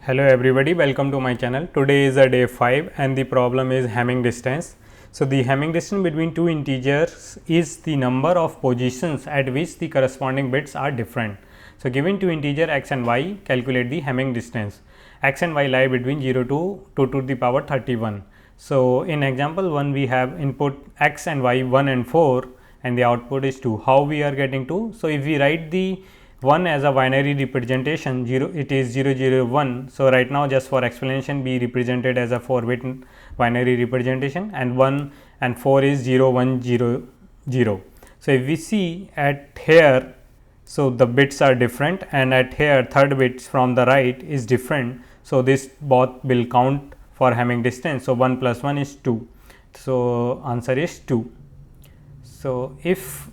Hello everybody, welcome to my channel. Today is a day 5 and the problem is Hamming distance. So, the Hamming distance between two integers is the number of positions at which the corresponding bits are different. So, given two integer x and y, calculate the Hamming distance. X and y lie between 0 to 2 to the power 31. So, in example 1 we have input x and y 1 and 4 and the output is 2. How we are getting 2? So, if we write the 1 as a binary representation, 0 it is 0 0 1. So, right now just for explanation we represented as a 4 bit binary representation, and 1 and 4 is 0 1 0 0. So, if we see at here, so the bits are different, and at here third bits from the right is different. So, this both will count for Hamming distance. So, 1 plus 1 is 2. So, answer is 2. So, if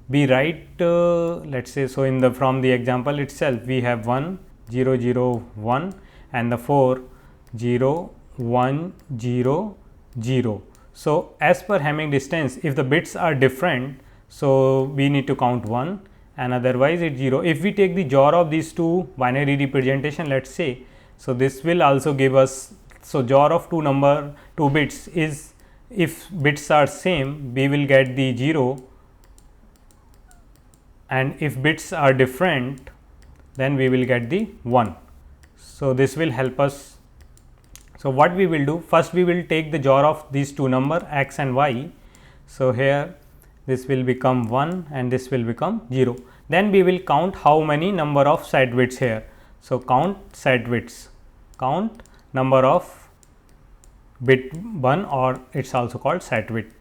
we write let us say, so in the from the example itself we have 1 0 0 1 and the 4 0 1 0 0. So, as per Hamming distance, if the bits are different, so we need to count 1 and otherwise it 0. If we take the JOR of these two binary representation, let us say, so this will also give us, so JOR of two bits is, if bits are same we will get the 0, and if bits are different then we will get the 1. So, this will help us. So, what we will do, first we will take the JOR of these two number x and y. So, here this will become 1 and this will become 0. Then we will count how many number of set bits here. So, count set bits, count number of bit 1, or it is also called set bit.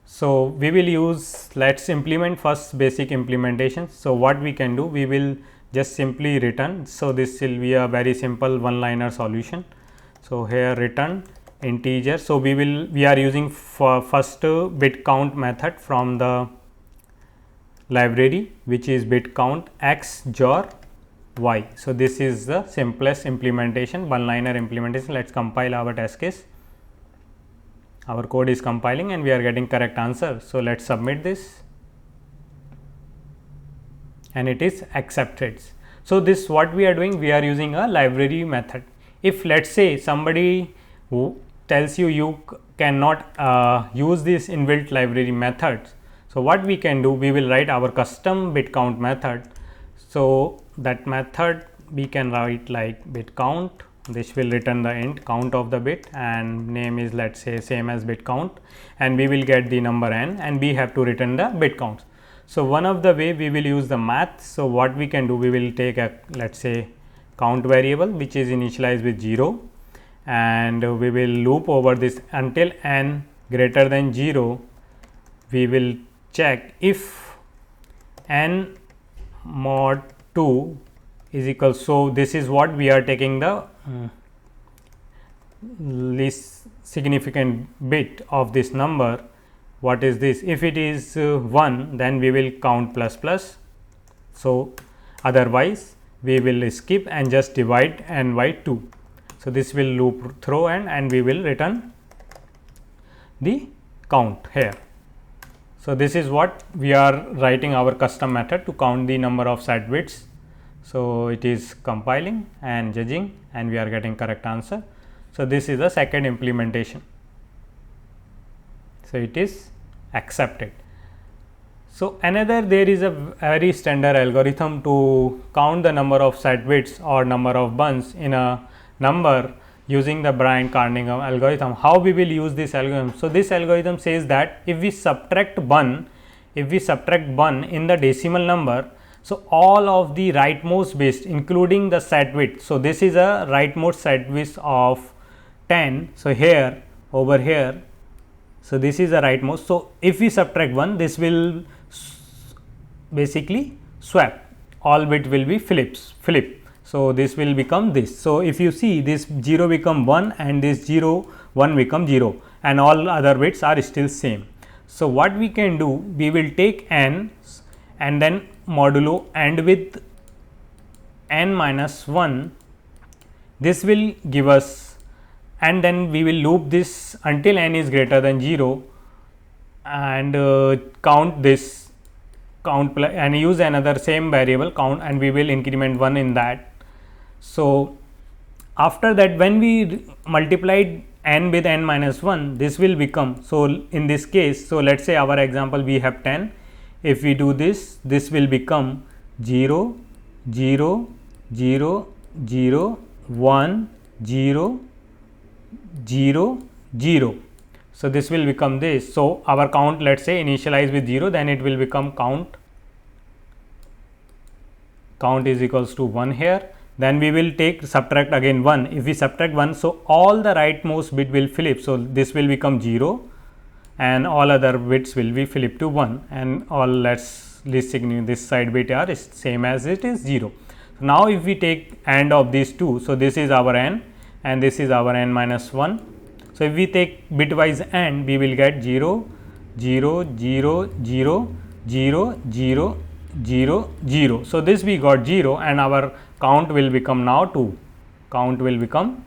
So, we will use, let us implement first basic implementation. So, what we can do, we will just simply return. So, this will be a very simple one liner solution. So, here return integer. So, we are using for first bit count method from the library, which is bit count x JOR y. So, this is the simplest implementation, one liner implementation. Let us compile our test case. Our code is compiling and we are getting correct answer. So, let us submit this and it is accepted. So, this what we are doing, we are using a library method. If let us say somebody who tells you cannot use this inbuilt library methods, so what we can do, we will write our custom bit count method. So, that method we can write like bit count. This will return the int count of the bit and name is, let us say, same as bit count, and we will get the number n and we have to return the bit counts. So, one of the way we will use the math. So, what we can do, we will take a, let us say, count variable which is initialized with 0 and we will loop over this until n greater than 0. We will check if n mod 2 is equal. So, this is what we are taking the least significant bit of this number. What is this? If it is 1, then we will count plus plus. So, otherwise we will skip and just divide n by 2. So, this will loop through and we will return the count here. So, this is what we are writing our custom method to count the number of set bits. So, it is compiling and judging and we are getting correct answer. So, this is the second implementation. So, it is accepted. So, another, there is a very standard algorithm to count the number of set bits or number of buns in a number using the Bryant-Carnegie algorithm. How we will use this algorithm? So, this algorithm says that if we subtract bun in the decimal number, so all of the rightmost bits including the set bit. So, this is a rightmost set bit of 10. So, here over here, so this is the rightmost. So, if we subtract 1, this will basically swap, all bit will be flip. So, this will become this. So, if you see, this 0 become 1 and this 0 1 become 0 and all other bits are still same. So, what we can do, we will take n and then modulo and with n minus 1, this will give us, and then we will loop this until n is greater than 0 and count this count and use another same variable count and we will increment 1 in that. So after that, when we multiplied n with n minus 1, this will become, so in this case, so let's say our example we have 10. If we do this, this will become 0 0 0 0 1 0 0 0. So this will become this. So our count, let's say initialize with 0, then it will become count is equals to 1 here. Then we will take subtract again 1. If we subtract 1, so all the rightmost bit will flip. So this will become 0 and all other bits will be flipped to 1, and all let's listen, this side bit are is same as it is 0. So now if we take AND of these two, so this is our n and this is our n minus 1. So if we take bitwise AND, we will get 0 0 0 0 0 0 0 0. So this we got 0 and our count will become now 2. Count will become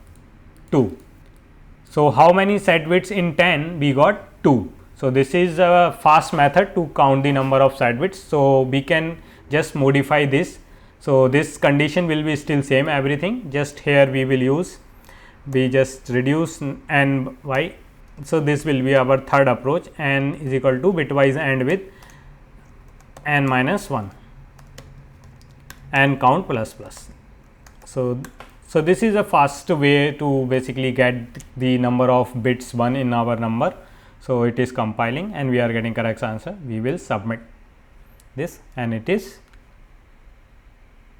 2. So how many set bits in 10? We got 2. So this is a fast method to count the number of set bits. So we can just modify this. So this condition will be still same everything, just here we will use, we just reduce n by, so this will be our third approach, n is equal to bitwise AND with n minus 1 and count plus plus. So this is a fast way to basically get the number of bits 1 in our number. So it is compiling and we are getting correct answer. We will submit this and it is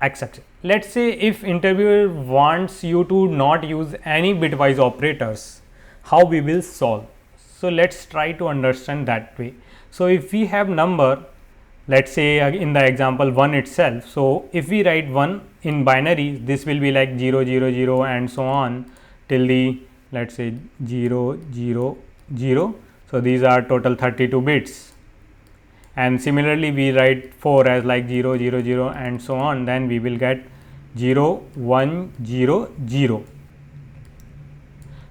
accepted. Let's say if interviewer wants you to not use any bitwise operators, how we will solve? So let's try to understand that way. So if we have number, let's say in the example 1 itself, so if we write 1 in binary, this will be like 0 0 0 and so on till the, let's say 0 0 0. So these are total 32 bits, and similarly we write 4 as like 0 0 0 and so on, then we will get 0 1 0 0.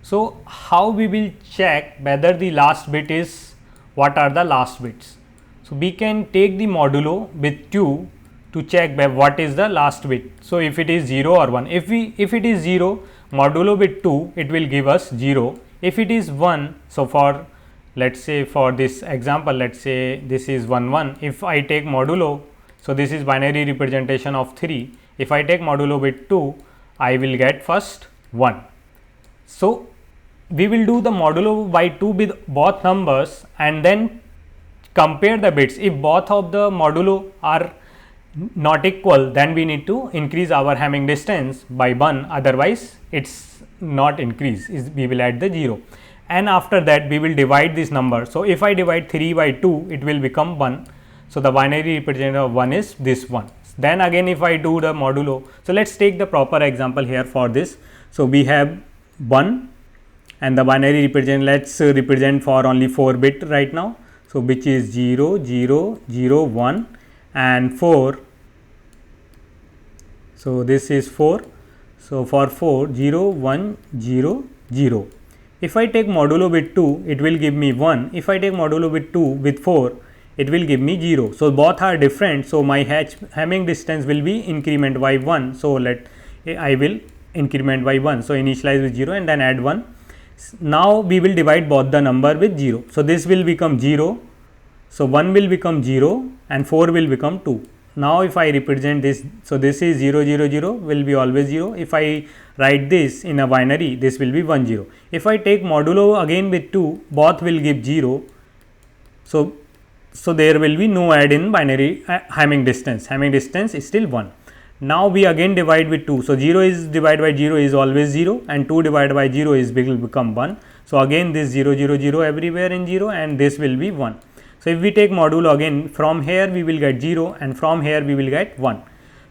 So how we will check whether the last bit is, what are the last bits? So we can take the modulo with 2 to check by what is the last bit. So if it is 0 or 1, if it is 0, modulo with 2, it will give us 0. If it is 1, so for, let's say for this example, let's say this is 1 1. If I take modulo, so this is binary representation of 3. If I take modulo with 2, I will get first 1. So we will do the modulo by 2 with both numbers and then compare the bits. If both of the modulo are not equal, then we need to increase our Hamming distance by 1, otherwise it's not increase, we will add the 0. And after that we will divide this number. So if I divide 3 by 2, it will become 1. So the binary representation of 1 is this one. Then again if I do the modulo, so let's take the proper example here for this. So we have 1 and the binary represent, let's represent for only 4 bit right now. So which is 0 0 0 1 and 4. So this is 4. So for 4, 0 1 0 0. If I take modulo with 2, it will give me 1. If I take modulo with 2 with 4, it will give me 0. So both are different. So my Hamming distance will be increment by 1. So I will increment by 1. So initialize with 0 and then add 1. Now we will divide both the number with 0. So this will become 0. So 1 will become 0 and 4 will become 2. Now if I represent this, so this is 0 0 0 will be always 0. If I write this in a binary, this will be 1 0. If I take modulo again with 2, both will give 0. So there will be no add in binary Hamming distance. Hamming distance is still 1. Now we again divide with 2. So 0 is divided by 0 is always 0 and 2 divided by 0 is will become 1. So again this 0 0 0 everywhere in 0 and this will be 1. So if we take modulo again, from here we will get 0 and from here we will get 1.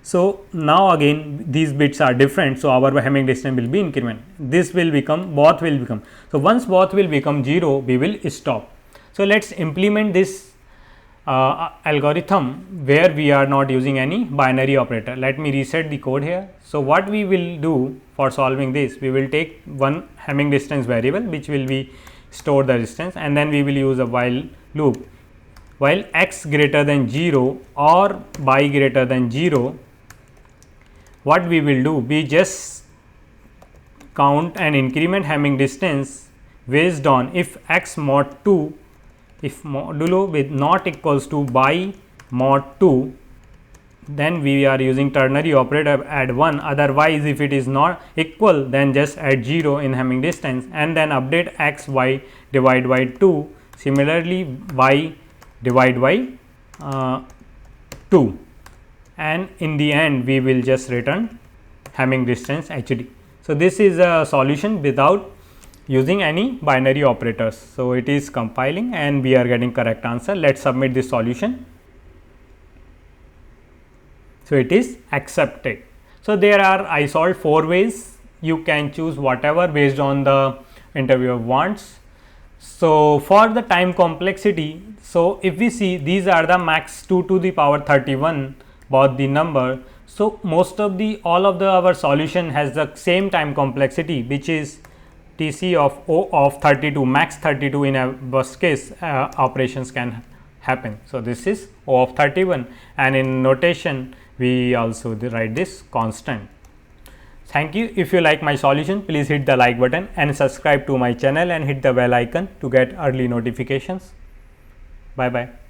So now again these bits are different, so our Hamming distance will be increment. This will become, both will become. So once both will become 0, we will stop. So let's implement this algorithm where we are not using any binary operator. Let me reset the code here. So what we will do for solving this, we will take one Hamming distance variable which will be store the distance, and then we will use a while loop. While x greater than 0 or y greater than 0, what we will do, we just count and increment Hamming distance based on if x mod 2, if modulo with not equals to by mod 2, then we are using ternary operator, add 1, otherwise if it is not equal then just add 0 in Hamming distance, and then update x y divide by 2, similarly y divide by 2, and in the end we will just return Hamming distance HD. So, this is a solution without using any binary operators. So, it is compiling and we are getting correct answer. Let us submit this solution. So, it is accepted. So, there are, I solved 4 ways, you can choose whatever based on the interviewer wants. So, for the time complexity, so if we see these are the max 2 to the power 31 both the number. So, most of the all of the our solution has the same time complexity, which is TC of O of 32, max 32 in a worst case operations can happen. So, this is O of 31, and in notation we also write this constant. Thank you. If you like my solution, please hit the like button and subscribe to my channel and hit the bell icon to get early notifications. Bye bye.